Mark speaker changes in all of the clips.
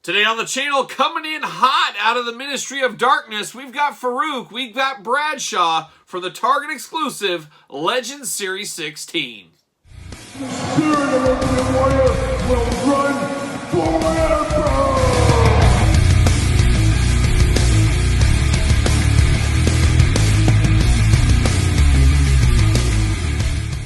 Speaker 1: Today on the channel, coming in hot out of the Ministry of Darkness, we've got Farooq, we've got Bradshaw for the Target exclusive Legends Series 16.
Speaker 2: The spirit of Ultimate Warrior will run forever!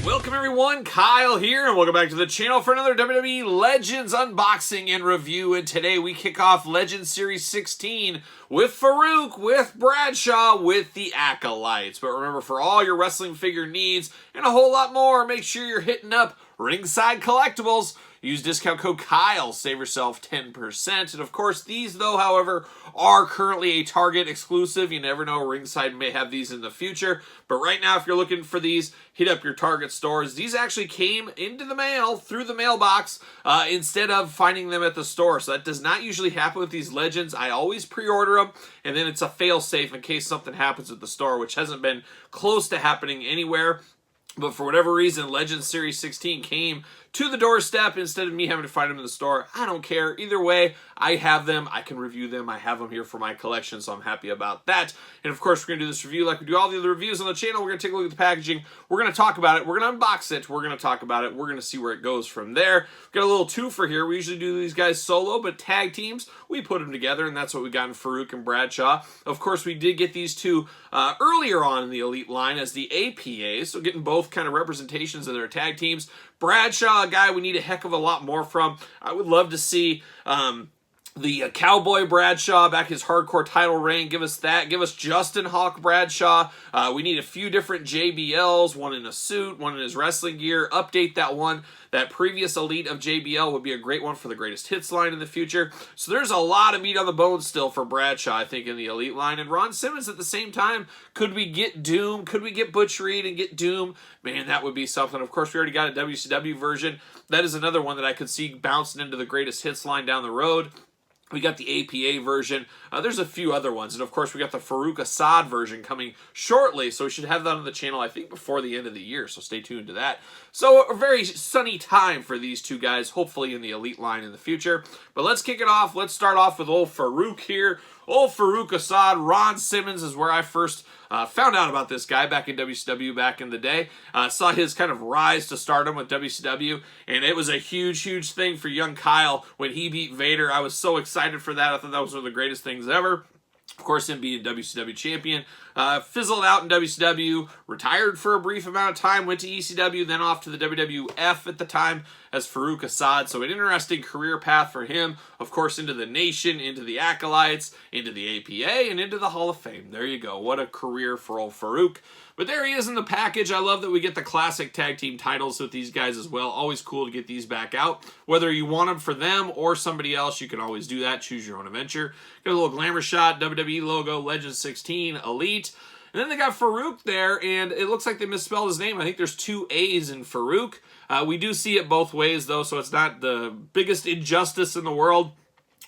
Speaker 1: Welcome everyone, Kyle here, and welcome back to the channel for another WWE Legends unboxing and review. And today we kick off Legends Series 16 with Farooq, with Bradshaw, with the Acolytes. But remember, for all your wrestling figure needs and a whole lot more, make sure you're hitting up Ringside Collectibles. Use discount code Kyle, save yourself 10%. And of course, these though, however, are currently a Target exclusive. You never know, Ringside may have these in the future. But right now, if you're looking for these, hit up your Target stores. These actually came into the mail through the mailbox instead of finding them at the store. So that does not usually happen with these Legends. I always pre-order them, and then it's a fail-safe in case something happens at the store, which hasn't been close to happening anywhere. But for whatever reason, Legends Series 16 came to the doorstep instead of me having to find them in the store. I don't care. Either way, I have them. I can review them. I have them here for my collection, so I'm happy about that. And of course, we're going to do this review like we do all the other reviews on the channel. We're going to take a look at the packaging. We're going to talk about it. We're going to unbox it. We're going to talk about it. We're going to see where it goes from there. We've got a little twofer here. We usually do these guys solo, but tag teams, we put them together, and that's what we got in Farooq and Bradshaw. Of course, we did get these two earlier on in the Elite line as the APAs, so getting both kind of representations of their tag teams. Bradshaw, a guy we need a heck of a lot more from. I would love to see the Cowboy Bradshaw back his hardcore title reign. Give us that. Give us Justin Hawk Bradshaw. We need a few different JBLs, one in a suit, one in his wrestling gear. Update that one. That previous Elite of JBL would be a great one for the Greatest Hits line in the future. So there's a lot of meat on the bone still for Bradshaw, I think, in the Elite line. And Ron Simmons at the same time. Could we get Doom? Could we get Butch Reed and get Doom? Man, that would be something. Of course, we already got a WCW version. That is another one that I could see bouncing into the Greatest Hits line down the road. We got the APA version. There's a few other ones. And, of course, we got the Farooq Assad version coming shortly. So we should have that on the channel, I think, before the end of the year. So stay tuned to that. So a very sunny time for these two guys, hopefully in the Elite line in the future. But let's kick it off. Let's start off with old Farooq here. Old Farooq Assad. Ron Simmons is where I first found out about this guy back in WCW back in the day. Saw his kind of rise to stardom with WCW, and it was a huge, huge thing for young Kyle when he beat Vader. I was so excited for that. I thought that was one of the greatest things ever. Of course, him being WCW champion. Fizzled out in WCW, retired for a brief amount of time, went to ECW, then off to the WWF at the time as Farooq Assad. So an interesting career path for him. Of course, into the Nation, into the Acolytes, into the APA, and into the Hall of Fame. There you go. What a career for old Farooq. But there he is in the package. I love that we get the classic tag team titles with these guys as well. Always cool to get these back out. Whether you want them for them or somebody else, you can always do that. Choose your own adventure. Got a little glamour shot, WWE logo, Legends 16, Elite. And then they got Farooq there, and it looks like they misspelled his name. I think there's two A's in Farooq. We do see it both ways, though, so it's not the biggest injustice in the world.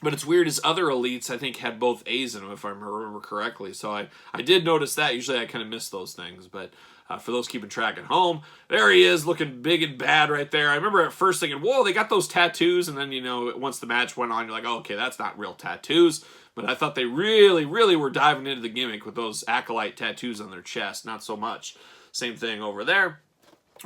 Speaker 1: But it's weird, his other Elites, I think, had both A's in them, if I remember correctly. So I did notice that. Usually I kind of miss those things. But for those keeping track at home, there he is, looking big and bad right there. I remember at first thinking, whoa, they got those tattoos. And then, you know, once the match went on, you're like, oh, okay, that's not real tattoos. But I thought they really, really were diving into the gimmick with those Acolyte tattoos on their chest. Not so much. Same thing over there.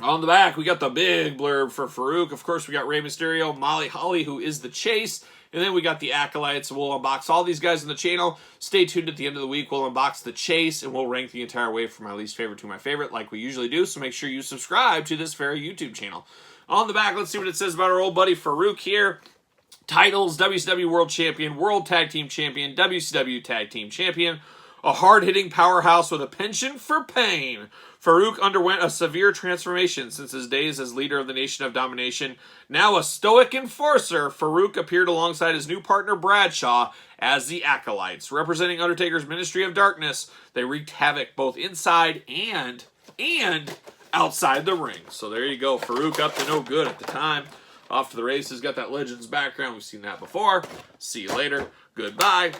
Speaker 1: On the back, we got the big blurb for Farooq. Of course, we got Rey Mysterio, Molly Holly, who is the Chase. And then we got the Acolytes. We'll unbox all these guys on the channel. Stay tuned at the end of the week. We'll unbox the Chase, and we'll rank the entire way from my least favorite to my favorite, like we usually do. So make sure you subscribe to this very YouTube channel. On the back, let's see what it says about our old buddy Farooq here. Titles: WCW World Champion, World Tag Team Champion, WCW Tag Team Champion. A hard-hitting powerhouse with a penchant for pain. Farooq underwent a severe transformation since his days as leader of the Nation of Domination. Now a stoic enforcer, Farooq appeared alongside his new partner Bradshaw as the Acolytes. Representing Undertaker's Ministry of Darkness, they wreaked havoc both inside and outside the ring. So there you go, Farooq up to no good at the time. Off to the races, got that Legends background. We've seen that before. See you later. Goodbye.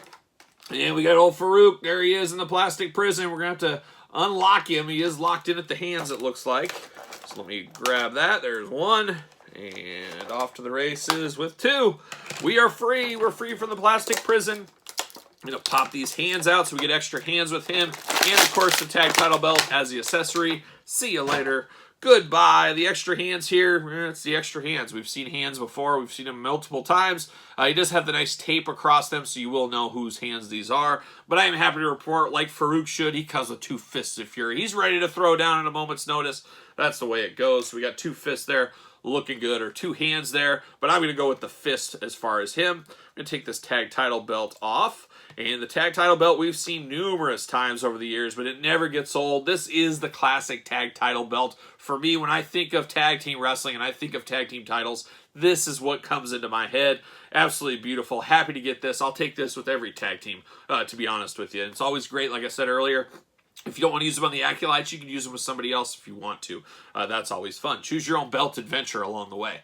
Speaker 1: And we got old Farooq. There he is in the plastic prison. We're going to have to unlock him. He is locked in at the hands, it looks like. So let me grab that. There's one. And off to the races with 2. We are free. We're free from the plastic prison. I'm going to pop these hands out so we get extra hands with him. And, of course, the tag title belt as the accessory. See you later. Goodbye. The extra hands here, it's the extra hands. We've seen hands before. We've seen them multiple times. He does have the nice tape across them, so you will know whose hands these are. But I am happy to report, like Farooq should, he comes with 2 fists of fury. He's ready to throw down at a moment's notice. That's the way it goes. So we got 2 fists there. Looking good, or 2 hands there, but I'm going to go with the fist as far as him. I'm going to take this tag title belt off, and the tag title belt we've seen numerous times over the years, but it never gets old. This is the classic tag title belt. For me, when I think of tag team wrestling and I think of tag team titles, this is what comes into my head. Absolutely beautiful. Happy to get this. I'll take this with every tag team, to be honest with you. It's always great, like I said earlier. If you don't want to use them on the Acolytes, you can use them with somebody else if you want to. That's always fun. Choose your own belt adventure along the way.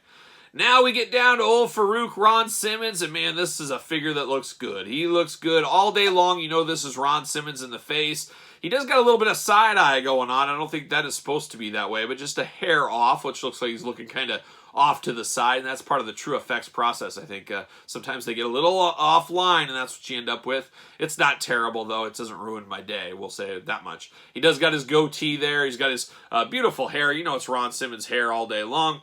Speaker 1: Now we get down to old Farooq Ron Simmons, and man, this is a figure that looks good. He looks good all day long. You know this is Ron Simmons in the face. He does got a little bit of side eye going on. I don't think that is supposed to be that way, but just a hair off, which looks like he's looking kind of off to the side, and that's part of the true effects process. I think sometimes they get a little offline, and that's what you end up with. It's not terrible, though. It doesn't ruin my day, we'll say that much. He does got his goatee there. He's got his beautiful hair. You know it's Ron Simmons' hair all day long.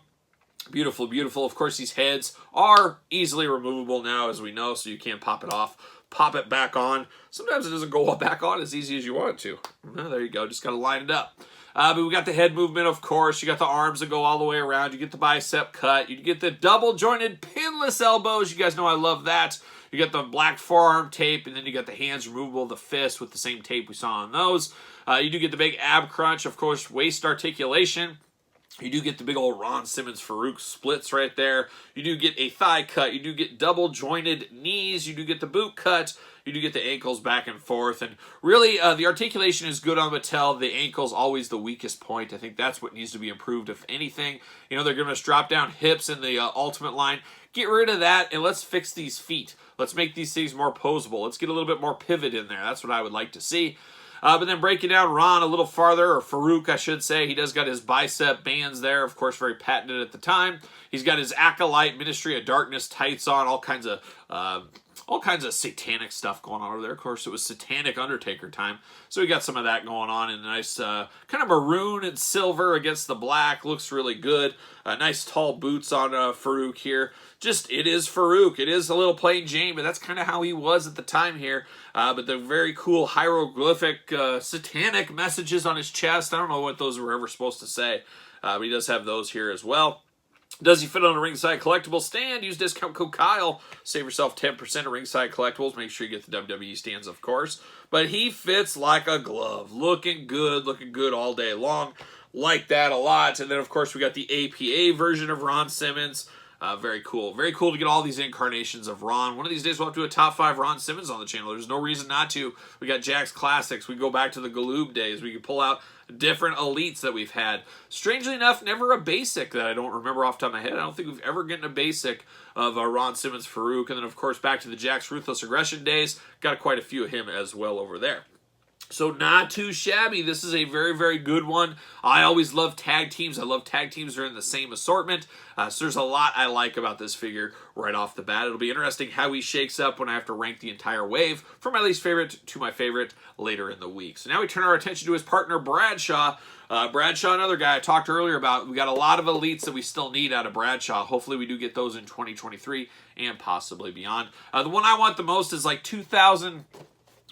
Speaker 1: Beautiful, beautiful. Of course, these heads are easily removable now, as we know, so you can't pop it off. Pop it back on. Sometimes it doesn't go back on as easy as you want it to. Well, there you go. Just got to line it up. But we got the head movement, of course. You got the arms that go all the way around. You get the bicep cut. You get the double-jointed pinless elbows. You guys know I love that. You got the black forearm tape, and then you got the hands removable, the fist with the same tape we saw on those. You do get the big ab crunch, of course, waist articulation. You do get the big old Ron Simmons Farooq splits right there. You do get a thigh cut. You do get double jointed knees. You do get the boot cut. You do get the ankles back and forth. And really, the articulation is good on Mattel. The ankle's always the weakest point. I think that's what needs to be improved, if anything. You know, they're giving us drop down hips in the Ultimate line. Get rid of that, and let's fix these feet. Let's make these things more posable. Let's get a little bit more pivot in there. That's what I would like to see. But then breaking down Ron a little farther, or Farooq, I should say. He does got his bicep bands there, of course, very patented at the time. He's got his Acolyte Ministry of Darkness tights on, all kinds of satanic stuff going on over there. Of course, it was Satanic Undertaker time, so we got some of that going on in a nice kind of maroon and silver against the black. Looks really good. Nice tall boots on Farooq here. Just, it is Farooq. It is a little plain Jane, but that's kind of how he was at the time here. But the very cool hieroglyphic satanic messages on his chest. I don't know what those were ever supposed to say, but he does have those here as well. Does he fit on a Ringside Collectible stand? Use discount code Kyle. Save yourself 10% at Ringside Collectibles. Make sure you get the WWE stands, of course. But he fits like a glove. Looking good all day long. Like that a lot. And then, of course, we got the APA version of Ron Simmons. Very cool. Very cool to get all these incarnations of Ron. One of these days we'll have to do a top 5 Ron Simmons on the channel. There's no reason not to. We got Jack's Classics. We go back to the Galoob days. We can pull out different elites that we've had. Strangely enough, never a basic that I don't remember off the top of my head. I don't think we've ever gotten a basic of Ron Simmons Farooq. And then, of course, back to the Jack's Ruthless Aggression days. Got quite a few of him as well over there. So not too shabby. This is a very, very good one. I always love tag teams. I love tag teams that are in the same assortment. So there's a lot I like about this figure right off the bat. It'll be interesting how he shakes up when I have to rank the entire wave from my least favorite to my favorite later in the week. So now we turn our attention to his partner, Bradshaw. Bradshaw, another guy I talked earlier about. We got a lot of elites that we still need out of Bradshaw. Hopefully we do get those in 2023 and possibly beyond. The one I want the most is like 2000...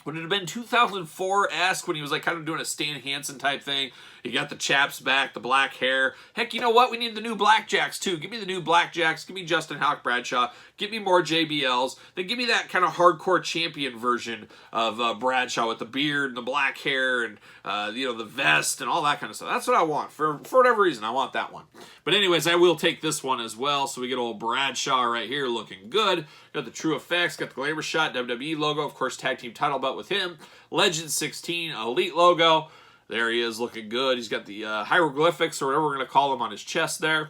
Speaker 1: Would it have been 2004-esque when he was like kind of doing a Stan Hansen type thing? He got the chaps back, the black hair. Heck, you know what? We need the new Blackjacks too. Give me the new Blackjacks. Give me Justin Hawk Bradshaw. Give me more JBLs. Then give me that kind of hardcore champion version of Bradshaw with the beard and the black hair and the vest and all that kind of stuff. That's what I want. For whatever reason, I want that one. But anyways, I will take this one as well. So we get old Bradshaw right here looking good. Got the True Effects, got the Glamour Shot WWE logo, of course, tag team title belt with him. Legend 16 Elite logo. There he is looking good. He's got the hieroglyphics or whatever we're going to call them on his chest there.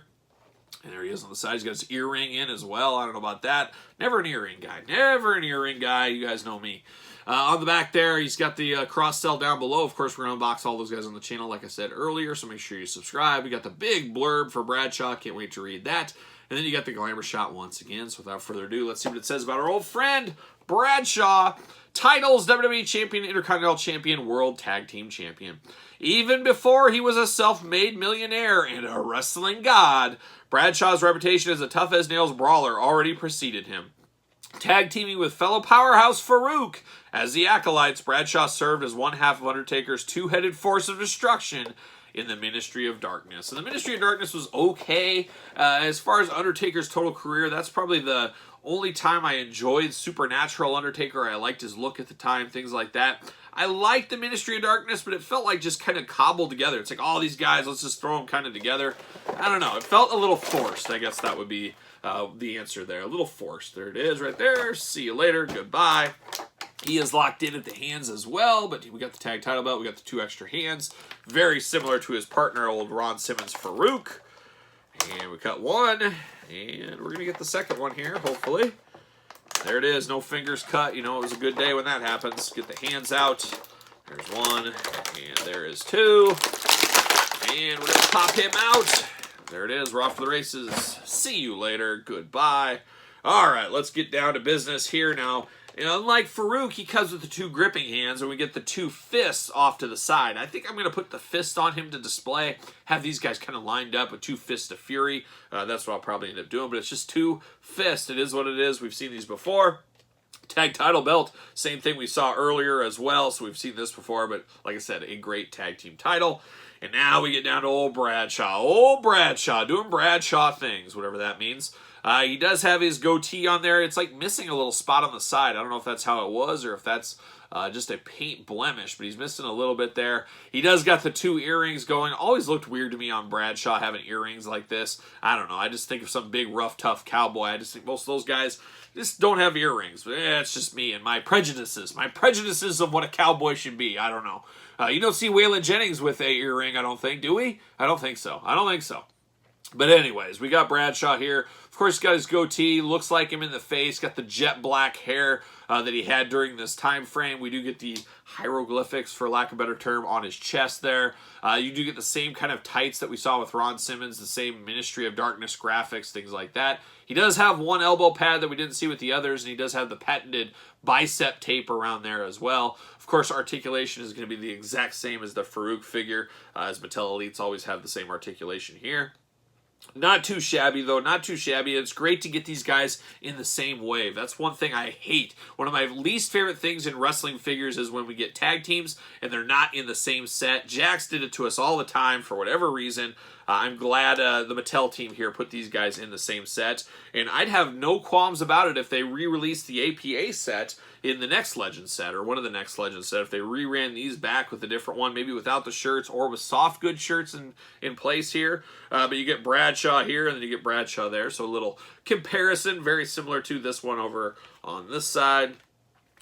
Speaker 1: And there he is on the side. He's got his earring in as well. I don't know about that. Never an earring guy. Never an earring guy. You guys know me. On the back there, he's got the cross-sell down below. Of course, we're going to unbox all those guys on the channel, like I said earlier, so make sure you subscribe. We got the big blurb for Bradshaw. Can't wait to read that. And then you got the glamour shot once again. So without further ado, let's see what it says about our old friend, Bradshaw. Titles: WWE Champion, Intercontinental Champion, World Tag Team Champion. Even before he was a self-made millionaire and a wrestling god, Bradshaw's reputation as a tough-as-nails brawler already preceded him. Tag teaming with fellow powerhouse Farooq as the Acolytes, Bradshaw served as one half of Undertaker's two-headed force of destruction in the Ministry of Darkness. And the Ministry of Darkness was okay. As far as Undertaker's total career, that's probably the only time I enjoyed Supernatural Undertaker. I liked his look at the time, things like that. I liked the Ministry of Darkness, but it felt like just kind of cobbled together. It's like, all these guys, let's just throw them kind of together. I don't know. It felt a little forced. I guess that would be the answer there. A little forced. There it is right there. See you later. Goodbye. He is locked in at the hands as well, but we got the tag title belt. We got the 2 extra hands. Very similar to his partner, old Ron Simmons Farooq. And we cut one, and we're going to get the second one here, hopefully. There it is. No fingers cut. You know, it was a good day when that happens. Get the hands out. There's one, and there is 2. And we're going to pop him out. There it is. We're off to the races. See you later. Goodbye. All right, let's get down to business here now. And unlike Farooq, he comes with the 2 gripping hands, and we get the 2 fists off to the side. I think I'm going to put the fist on him to display, have these guys kind of lined up with 2 fists of fury. That's what I'll probably end up doing, but it's just 2 fists. It is what it is. We've seen these before. Tag title belt, same thing we saw earlier as well, so we've seen this before, but like I said, a great tag team title. And now we get down to old Bradshaw. Old Bradshaw, doing Bradshaw things, whatever that means. He does have his goatee on there. It's like missing a little spot on the side. I don't know if that's how it was or if that's just a paint blemish, but he's missing a little bit there. He does got the 2 earrings going. Always looked weird to me on Bradshaw having earrings like this. I don't know. I just think of some big, rough, tough cowboy. I just think most of those guys just don't have earrings. It's just me and my prejudices. My prejudices of what a cowboy should be. I don't know. You don't see Waylon Jennings with a earring, I don't think, do we? I don't think so. I don't think so. But anyways, we got Bradshaw here. Of course, he's got his goatee. Looks like him in the face. Got the jet black hair that he had during this time frame. We do get the hieroglyphics, for lack of a better term, on his chest there. You do get the same kind of tights that we saw with Ron Simmons, the same Ministry of Darkness graphics, things like that. He does have one elbow pad that we didn't see with the others, and he does have the patented bicep tape around there as well. Of course, articulation is going to be the exact same as the Farooq figure, as Mattel Elites always have the same articulation here. Not too shabby, though. Not too shabby. It's great to get these guys in the same wave. That's one thing I hate. One of my least favorite things in wrestling figures is when we get tag teams and they're not in the same set. Jax did it to us all the time for whatever reason. I'm glad the Mattel team here put these guys in the same set. And I'd have no qualms about it if they re-released the APA set in the next Legend set, or one of the next Legend set. If they re-ran these back with a different one, maybe without the shirts or with soft good shirts in place here. But you get Bradshaw here, and then you get Bradshaw there. So a little comparison, very similar to this one over on this side.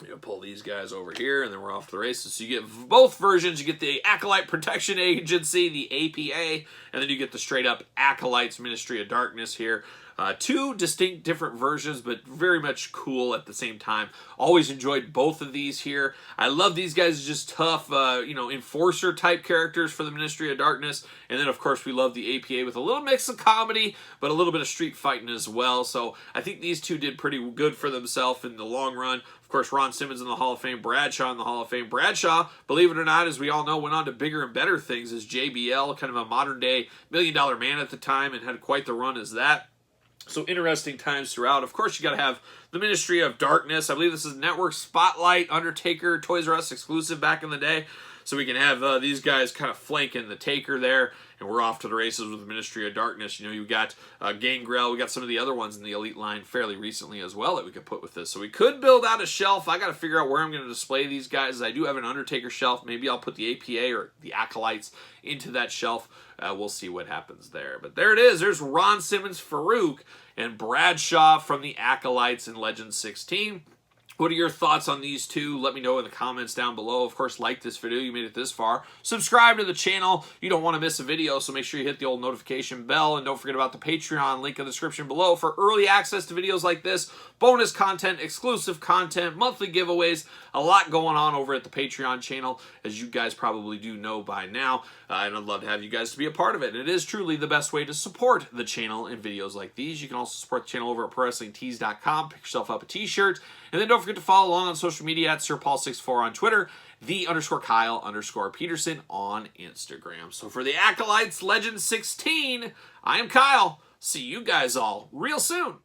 Speaker 1: You pull these guys over here, and then we're off to the races. So you get both versions. You get the Acolyte Protection Agency, the APA, and then you get the straight-up Acolytes Ministry of Darkness here. 2 distinct different versions, but very much cool at the same time. Always enjoyed both of these here. I love these guys, just tough, enforcer-type characters for the Ministry of Darkness. And then, of course, we love the APA with a little mix of comedy, but a little bit of street fighting as well. So I think these 2 did pretty good for themselves in the long run. Of course, Ron Simmons in the Hall of Fame, Bradshaw in the Hall of Fame. Bradshaw, believe it or not, as we all know, went on to bigger and better things as JBL, kind of a modern-day million-dollar man at the time, and had quite the run as that. So interesting times throughout. Of course, you got to have the Ministry of Darkness. I believe this is Network Spotlight, Undertaker, Toys R Us exclusive back in the day. So we can have these guys kind of flanking the Taker there. And we're off to the races with the Ministry of Darkness. You know, you got Gangrel. We got some of the other ones in the Elite line fairly recently as well that we could put with this. So we could build out a shelf. I got to figure out where I'm going to display these guys. I do have an Undertaker shelf. Maybe I'll put the APA or the Acolytes into that shelf. We'll see what happens there. But there it is. There's Ron Simmons Farooq and Bradshaw from the Acolytes in Legend 16. What are your thoughts on these two? Let me know in the comments down below. Of course, like this video. You made it this far. Subscribe to the channel. You don't want to miss a video, so make sure you hit the old notification bell. And don't forget about the Patreon link in the description below for early access to videos like this, bonus content, exclusive content, monthly giveaways, a lot going on over at the Patreon channel, as you guys probably do know by now. And I'd love to have you guys to be a part of it. And it is truly the best way to support the channel in videos like these. You can also support the channel over at ProWrestlingTees.com. Pick yourself up a t-shirt. And then don't forget to follow along on social media at SirPaul64 on Twitter, _Kyle_Peterson on Instagram. So for the Acolytes Legend 16, I am Kyle. See you guys all real soon.